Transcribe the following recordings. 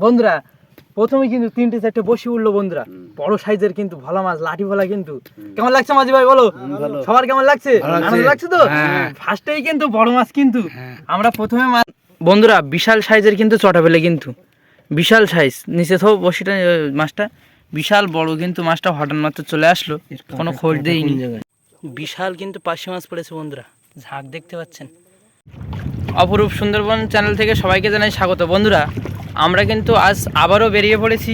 বন্ধুরা প্রথমে কিন্তু 3-4টে বসি উঠলো বন্ধুরা, বড় সাইজের কিন্তু ভালো মাছ, লাঠি ভোলা কিন্তু। কেমন লাগছে মাঝি ভাই বলো? সবার কেমন লাগছে? আনন্দ লাগছে তো? ফার্স্টেই কিন্তু বড় মাছ কিন্তু আমরা প্রথমে বন্ধুরা বিশাল সাইজের কিন্তু চটা পেলে কিন্তু বিশাল সাইজ নিচে তো বসিটা মাছটা বিশাল বড় কিন্তু মাছটা হঠাৎ মাত্র চলে আসলো, কোনো খোঁজ দেয়নি। বিশাল কিন্তু পার্শে মাছ পড়েছে বন্ধুরা, ঝাঁক দেখতে পাচ্ছেন। অপরূপ সুন্দরবন চ্যানেল থেকে সবাইকে জানাই স্বাগত। বন্ধুরা আমরা কিন্তু আজ আবারও বেরিয়ে পড়েছি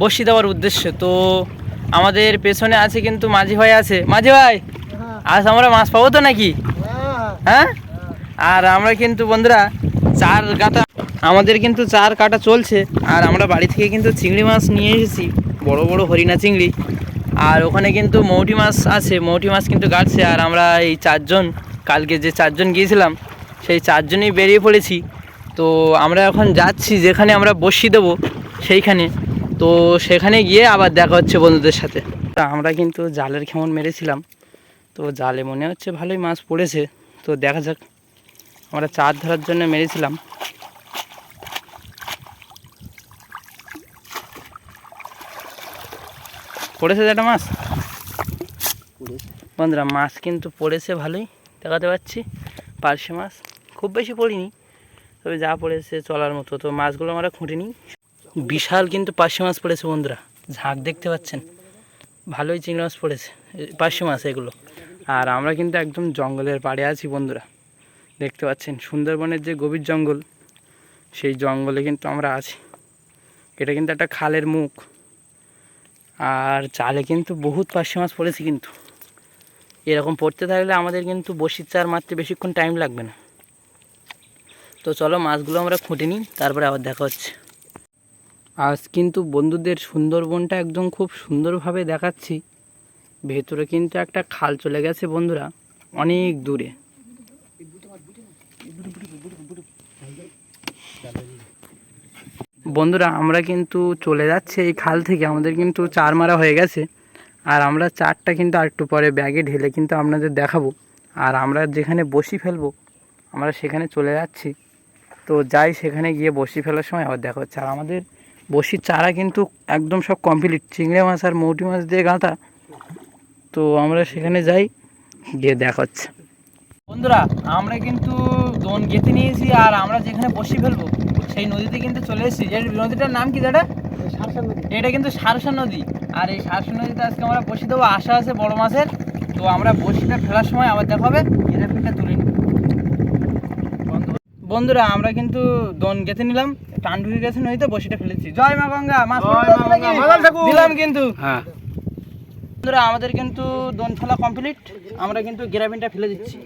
বসি দেওয়ার উদ্দেশ্যে। তো আমাদের পেছনে আছে কিন্তু মাঝি ভাই আছে। মাঝি ভাই আজ আমরা মাছ পাবো তো নাকি? হ্যাঁ। আর আমরা কিন্তু বন্ধুরা চার কাটা, আমাদের কিন্তু চার কাটা চলছে। আর আমরা বাড়ি থেকে কিন্তু চিংড়ি মাছ নিয়ে এসেছি, বড় বড় হরিণা চিংড়ি। আর ওখানে কিন্তু মৌটি মাছ আছে, মৌটি মাছ কিন্তু গাড়ছে। আর আমরা এই চারজন, কালকে যে চারজন গিয়েছিলাম সেই চারজনই বেরিয়ে পড়েছি। তো আমরা এখন যাচ্ছি যেখানে আমরা বসি দেবো সেইখানে। তো সেখানে গিয়ে আবার দেখা হচ্ছে বন্ধুদের সাথে। তা আমরা কিন্তু জালের খেমন মেরেছিলাম, তো জালে মনে হচ্ছে ভালোই মাছ পড়েছে। তো দেখা যাক, আমরা চার ধরার জন্য মেরেছিলাম। পড়েছে একটা মাছ বন্ধুরা, মাছ কিন্তু পড়েছে ভালোই দেখাতে পাচ্ছি। পার্শে মাছ খুব বেশি পড়িনি, তবে যা পড়েছে চলার মতো। তো মাছগুলো আমরা খুঁটিনি। বিশাল কিন্তু পার্শে মাছ পড়েছে বন্ধুরা, ঝাঁক দেখতে পাচ্ছেন। ভালোই চিংড়ি মাছ পড়েছে, পার্শে মাছ এগুলো। আর আমরা কিন্তু একদম জঙ্গলের পাড়ে আছি বন্ধুরা, দেখতে পাচ্ছেন সুন্দরবনের যে গভীর জঙ্গল, সেই জঙ্গলে কিন্তু আমরা আছি। এটা কিন্তু একটা খালের মুখ। আর জালে কিন্তু বহুত পার্শে মাছ পড়েছে কিন্তু। এরকম পড়তে থাকলে আমাদের কিন্তু বসির চার মারতে বেশিক্ষণ টাইম লাগবে না। তো চলো মাছগুলো আমরা খুঁটে নিই, তারপরে আবার দেখা হচ্ছে। আজ কিন্তু বন্ধুদের সুন্দরবনটা একদম খুব সুন্দরভাবে দেখাচ্ছি। ভেতরে কিন্তু একটা খাল চলে গেছে বন্ধুরা, অনেক দূরে। বন্ধুরা আমরা কিন্তু চলে যাচ্ছি এই খাল থেকে, আমাদের কিন্তু চার মারা হয়ে গেছে। আর আমরা চারটা কিন্তু আরেকটু পরে ব্যাগে ঢেলে কিন্তু আপনাদের দেখাবো। আর আমরা যেখানে বসি ফেলবো আমরা সেখানে চলে যাচ্ছি। তো যাই, সেখানে গিয়ে বসি ফেলার সময় আবার দেখা হচ্ছে। আর আমাদের বসির চারা কিন্তু একদম সব কমপ্লিট, চিংড়ি মাছ আর মৌটি মাছ দিয়ে গাঁথা। তো আমরা সেখানে যাই, গিয়ে দেখা হচ্ছে। বন্ধুরা আমরা কিন্তু দোন গেঁথে নিয়েছি, আর আমরা যেখানে বসি ফেলবো সেই নদীতে কিন্তু চলে এসেছি। এই নদীটার নাম কি দাদা? এটা কিন্তু সারসা নদী। আর এই সারসা নদীতে আজকে আমরা বসি দেবো, আশা আছে বড় মাছের। তো আমরা বসিটা ফেলার সময় আবার দেখা হবে, গিরাপিটা তুলে নিই। বন্ধুরা আমরা কিন্তু দোন গেঁথে নিলাম, টান ঢুকে গেছে নদীতে, বসিটা ফেলেছি। জয় মা গঙ্গা, মাছ দিলাম কিন্তু। বন্ধুরা আমাদের কিন্তু দোন ফেলা কমপ্লিট, আমরা কিন্তু গিরাপিনটা ফেলে দিচ্ছি।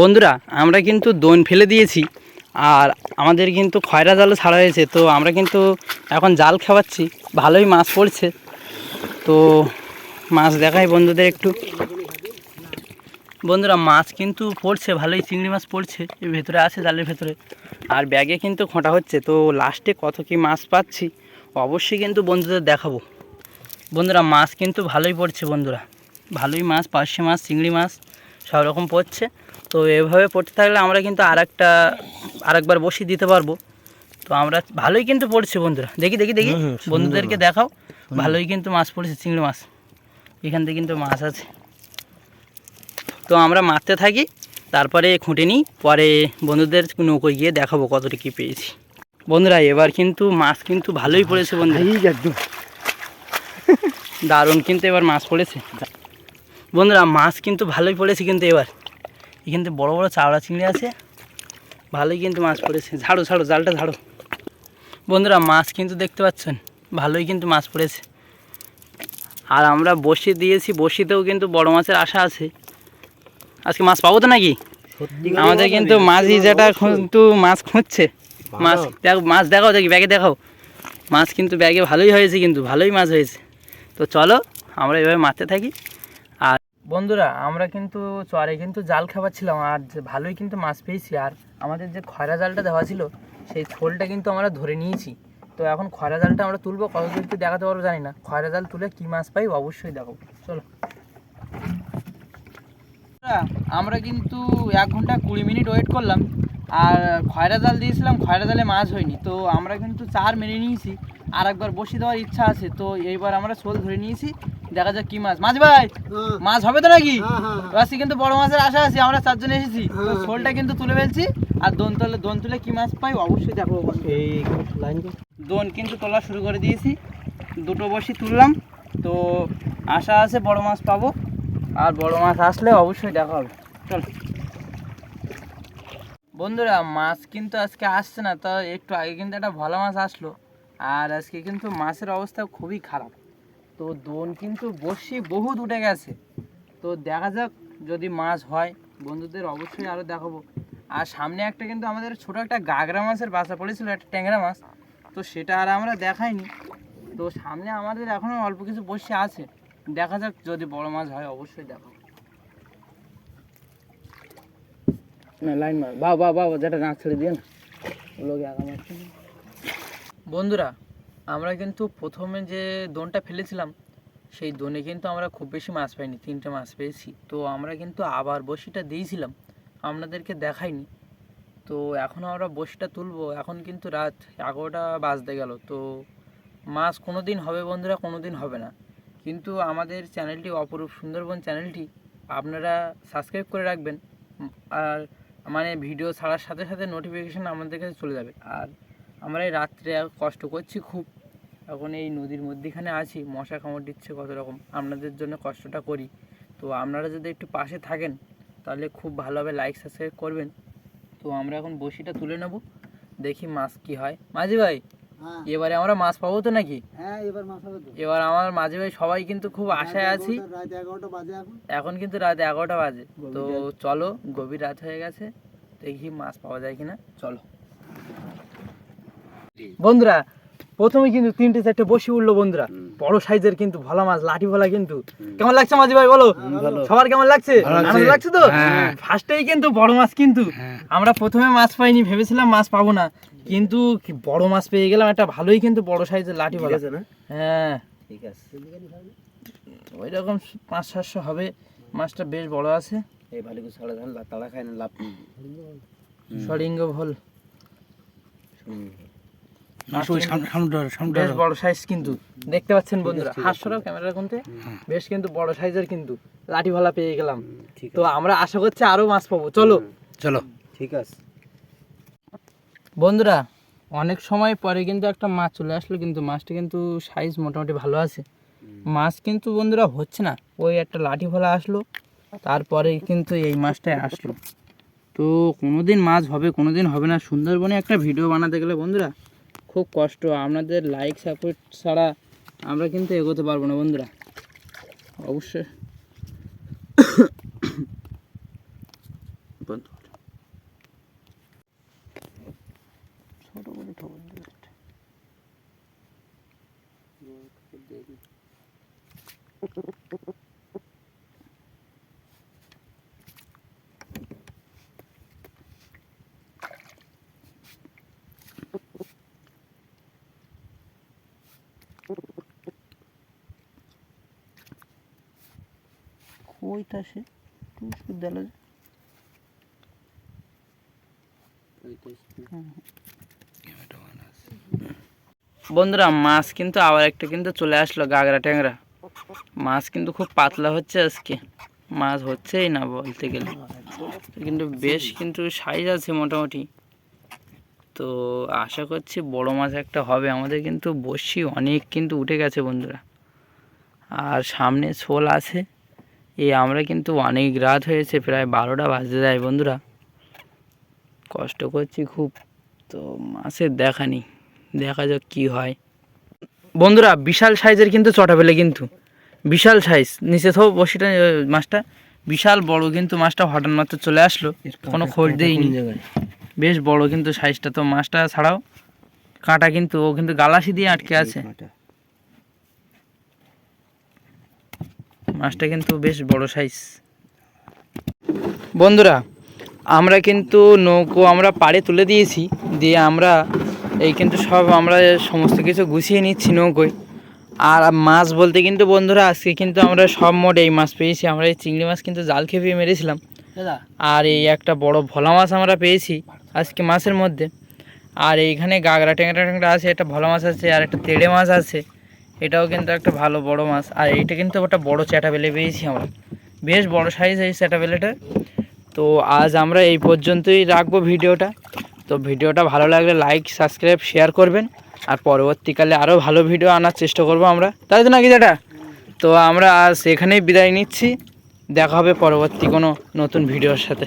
বন্ধুরা আমরা কিন্তু দোন ফেলে দিয়েছি, আর আমাদের কিন্তু খয়রা জালও ছাড়া হয়েছে। তো আমরা কিন্তু এখন জাল খাওয়াচ্ছি, ভালোই মাছ পড়ছে। তো মাছ দেখাই বন্ধুদের একটু। বন্ধুরা মাছ কিন্তু পড়ছে ভালোই, চিংড়ি মাছ পড়ছে, এর ভেতরে আছে জালের ভেতরে। আর ব্যাগে কিন্তু খোঁটা হচ্ছে। তো লাস্টে কত কি মাছ পাচ্ছি অবশ্যই কিন্তু বন্ধুদের দেখাবো। বন্ধুরা মাছ কিন্তু ভালোই পড়ছে বন্ধুরা, ভালোই মাছ, পার্শে মাছ, চিংড়ি মাছ সব রকম পড়ছে। তো এভাবে পড়তে থাকলে আমরা কিন্তু আরেকবার বসি দিতে পারবো। তো আমরা ভালোই কিন্তু পড়ছে বন্ধুরা, দেখি দেখি দেখি বন্ধুদেরকে দেখাও। ভালোই কিন্তু মাছ পড়েছে, চিংড়ি মাছ, এখান থেকে কিন্তু মাছ আছে। তো আমরা মারতে থাকি, তারপরে খুঁটে নিই, পরে বন্ধুদের নৌকোয় গিয়ে দেখাবো কতটা কী পেয়েছি। বন্ধুরা এবার কিন্তু মাছ কিন্তু ভালোই পড়েছে বন্ধুরা, একদম দারুণ কিন্তু এবার মাছ পড়েছে বন্ধুরা। মাছ কিন্তু ভালোই পড়েছে কিন্তু এবার, এখান থেকে বড়ো বড়ো চাওড়া চিংড়ি আছে, ভালোই কিন্তু মাছ পড়েছে। ঝাড়ো ঝাড়ো, জালটা ঝাড়ো। বন্ধুরা মাছ কিন্তু দেখতে পাচ্ছেন ভালোই কিন্তু মাছ পড়েছে। আর আমরা বসি দিয়েছি, বসিতেও কিন্তু বড় মাছের আশা আছে। আজকে মাছ পাবো তো নাকি? আমাদের কিন্তু মাঝি যেটা কিন্তু মাছ খুঁজছে। মাছ দেখো, মাছ দেখাও, দেখি ব্যাগে দেখাও। মাছ কিন্তু ব্যাগে ভালোই হয়েছে, কিন্তু ভালোই মাছ হয়েছে। তো চলো আমরা এভাবে মারতে থাকি। আর বন্ধুরা আমরা কিন্তু চরে কিন্তু জাল খাওয়াচ্ছিলাম, আর ভালোই কিন্তু মাছ পেয়েছি। আর আমাদের যে খয়রা জালটা দেওয়া ছিল সেই ছোলটা কিন্তু আমরা ধরে নিয়েছি। তো এখন খয়রা জালটা আমরা তুলবো, কত দূর একটু দেখাতে পারবো জানি না। খয়রা জাল তুলে কী মাছ পাই অবশ্যই দেখাবো, চলো। আমরা কিন্তু 1 ঘন্টা 20 মিনিট ওয়েট করলাম, আর খয়রা জাল দিয়েছিলাম, খয়রা জালে মাছ হয়নি, তো আমরা কিন্তু 4 মেরে নিয়েছি। আর একবার বসিয়ে দেওয়ার ইচ্ছা আছে, তো এইবার আমরা শোল ধরে নিয়েছি, দেখা যাক কি মাছ। মাছ ভাই মাছ হবে তো নাকি? আজকে কিন্তু বড় মাছের আশা আছে, আমরা 4 জন এসেছি, তো শোলটা কিন্তু তুলে ফেলছি। আর দোন তুলে কি মাছ পাই অবশ্যই দেখো। এই দোন কিন্তু তোলা শুরু করে দিয়েছি, 2টো বসি তুললাম, তো আশা আছে বড় মাছ পাবো। আর বড় মাছ আসলে অবশ্যই দেখা হবে। চল বন্ধুরা, মাছ কিন্তু আজকে আসছে না, তা একটু আগে কিন্তু একটা ভালো মাছ আসলো। আর আজকে কিন্তু মাছের অবস্থা খুবই খারাপ, তো দোন কিন্তু বসি বহুত উঠে গেছে। তো দেখা যাক, যদি মাছ হয় বন্ধুদের অবশ্যই আরও দেখাবো। আর সামনে একটা কিন্তু আমাদের ছোট একটা গাগরা মাছের বাসা পড়েছিল, একটা ট্যাংরা মাছ, তো সেটা আর আমরা দেখাইনি। তো সামনে আমাদের এখনও অল্প কিছু বসে আছে, দেখা যাক যদি বড় মাছ হয় অবশ্যই দেখাবো। না লাইন মার, বা যেটা না ছেড়ে দিয়ে না লোকে আগা মারছে। বন্ধুরা, আমরা কিন্তু প্রথমে যে দোনটা ফেলেছিলাম সেই দোনে কিন্তু আমরা খুব বেশি মাছ পাইনি, 3টে মাছ পেয়েছি। তো আমরা কিন্তু আবার বসিটা দিয়েছিলাম, আপনাদেরকে দেখাইনি। তো এখন আমরা বসিটা তুলবো, এখন কিন্তু রাত 11টা বাজতে গেল। তো মাছ কোনো দিন হবে বন্ধুরা, কোনো দিন হবে না। কিন্তু আমাদের চ্যানেলটি অপরূপ সুন্দরবন চ্যানেলটি আপনারা সাবস্ক্রাইব করে রাখবেন, আর মানে ভিডিও ছাড়ার সাথে সাথে নোটিফিকেশান আমাদের কাছে চলে যাবে। আর আমরা এই রাত্রে কষ্ট করছি খুব, এখন এই নদীর মধ্যেখানে আছি, মশা কামড় দিচ্ছে কত রকম, আপনাদের জন্য কষ্টটা করি। তো আপনারা যদি একটু পাশে থাকেন তাহলে খুব ভালোভাবে লাইক সাবস্ক্রাইব করবেন। তো আমরা এখন বসিটা তুলে নেব, দেখি মাছ কি হয়। মাঝি ভাই, এবারে আমরা মাছ পাবো তো নাকি? হ্যাঁ, এবার আমার মাঝি ভাই সবাই কিন্তু খুব আশায় আছি। এখন কিন্তু রাত 11টা বাজে, তো চলো, গভীর রাত হয়ে গেছে, দেখি মাছ পাওয়া যায় কিনা। চলো বন্ধুরা, প্রথমে কিন্তু 3-4টে বসি উঠলো বন্ধুরা, বড় সাইজের কিন্তু ভালো মাছ, লাঠি ভোলা কিন্তু। কেমন লাগছে মাঝি ভাই বলো? সবার কেমন লাগছে? আনন্দ লাগছে তো? ফার্স্টেই কিন্তু বড় মাছ, কিন্তু আমরা প্রথমে মাছ পাইনি, ভেবেছিলাম মাছ পাবো না, কিন্তু বড় মাছ পেয়ে গেলাম একটা ভালোই, কিন্তু বড় সাইজের লাঠি ভোলা। হ্যাঁ ঠিক আছে, ওই রকম 500-700 হবে, মাছটা বেশ বড় আছে। এই ভালো ছাড়া ধান তাড়া খায় না, লাভ সরিঙ্গ ভোল, বেশ বড় সাইজ কিন্তু দেখতে পাচ্ছেন বন্ধুরা। হাঁসরাও ক্যামেরার কোনতে বেশ কিন্তু বড় সাইজের কিন্তু লাঠি ভালা পেয়ে গেলাম। তো আমরা আশা করছি আরো মাছ পাবো। চলো চলো, ঠিক আছে বন্ধুরা। অনেক সময় পরে কিন্তু একটা মাছ চলে আসলো, কিন্তু মাছটা কিন্তু সাইজ মোটামুটি ভালো আছে। মাছ কিন্তু বন্ধুরা হচ্ছে না, ওই একটা লাঠি ভালা আসলো, তারপরে কিন্তু এই মাছটাই আসলো। তো কোনোদিন মাছ হবে, কোনোদিন হবে না। সুন্দরবনে একটা ভিডিও বানাতে গেলে বন্ধুরা খুব কষ্ট, আপনাদের লাইক সাপোর্ট ছাড়া আমরা কিন্তু এগোতে পারবো না বন্ধুরা। অবশ্যই ছোট করে খবর কইতাছে বিদ্যালয়। বন্ধুরা, মাছ কিন্তু আবার একটা কিন্তু চলে আসলো, গাগরা ট্যাংরা মাছ, কিন্তু খুব পাতলা হচ্ছে আজকে, মাছ হচ্ছেই না বলতে গেলে, কিন্তু বেশ কিন্তু সাইজ আছে মোটামুটি। তো আশা করছি বড় মাছ একটা হবে। আমাদের কিন্তু বসি অনেক কিন্তু উঠে গেছে বন্ধুরা, আর সামনে শোল আছে। এই আমরা কিন্তু অনেক রাত হয়েছে, প্রায় 12টা বাজতে যায় বন্ধুরা, কষ্ট করছি খুব। তো মাছের দেখা নেই, দেখা যাক কি হয় বন্ধুরা। বিশাল সাইজের কিন্তু চটা পেলে, কিন্তু বিশাল সাইজ, নিচে তো বসিটা মাছটা বিশাল বড়, কিন্তু মাছটা হঠাৎ মাত্র চলে আসলো, কোনো খোঁজ দেয়নি, বেশ বড় কিন্তু সাইজটা। তো মাছটা ছাড়াও কাঁটা, কিন্তু ও কিন্তু গালাসি দিয়ে আটকে আছে, মাছটা কিন্তু বেশ বড় সাইজ বন্ধুরা। আমরা কিন্তু নৌকো আমরা পাড়ে তুলে দিয়েছি, দিয়ে আমরা এই কিন্তু সব আমরা সমস্ত কিছু গুছিয়ে নিচ্ছি নৌকোয়। আর মাছ বলতে কিন্তু বন্ধুরা আজকে কিন্তু আমরা সব মোট এই মাছ পেয়েছি। আমরা এই চিংড়ি মাছ কিন্তু জাল খেপিয়ে মেরেছিলাম, আর এই একটা বড় ভোলা মাছ আমরা পেয়েছি আজকে মাছের মধ্যে। আর এইখানে গাগরা ট্যাংরা আছে, একটা ভোলা মাছ আছে, আর একটা তেড়ে মাছ আছে, এটাও কিন্তু একটা ভালো বড় মাছ। আর এইটা কিন্তু একটা বড় চ্যাটা বেলে পেয়েছি আমরা, বেশ বড় সাইজ এই চ্যাটা বেলেটা। তো আজ আমরা এই পর্যন্তই রাখবো ভিডিওটা। তো ভিডিওটা ভালো লাগলে লাইক সাবস্ক্রাইব শেয়ার করবেন, আর পরবর্তীকালে আরও ভালো ভিডিও আনার চেষ্টা করব আমরা, তাই তো নাকি যেটা। তো আমরা আজ এখানেই বিদায় নিচ্ছি, দেখা হবে পরবর্তী কোনো নতুন ভিডিওর সাথে।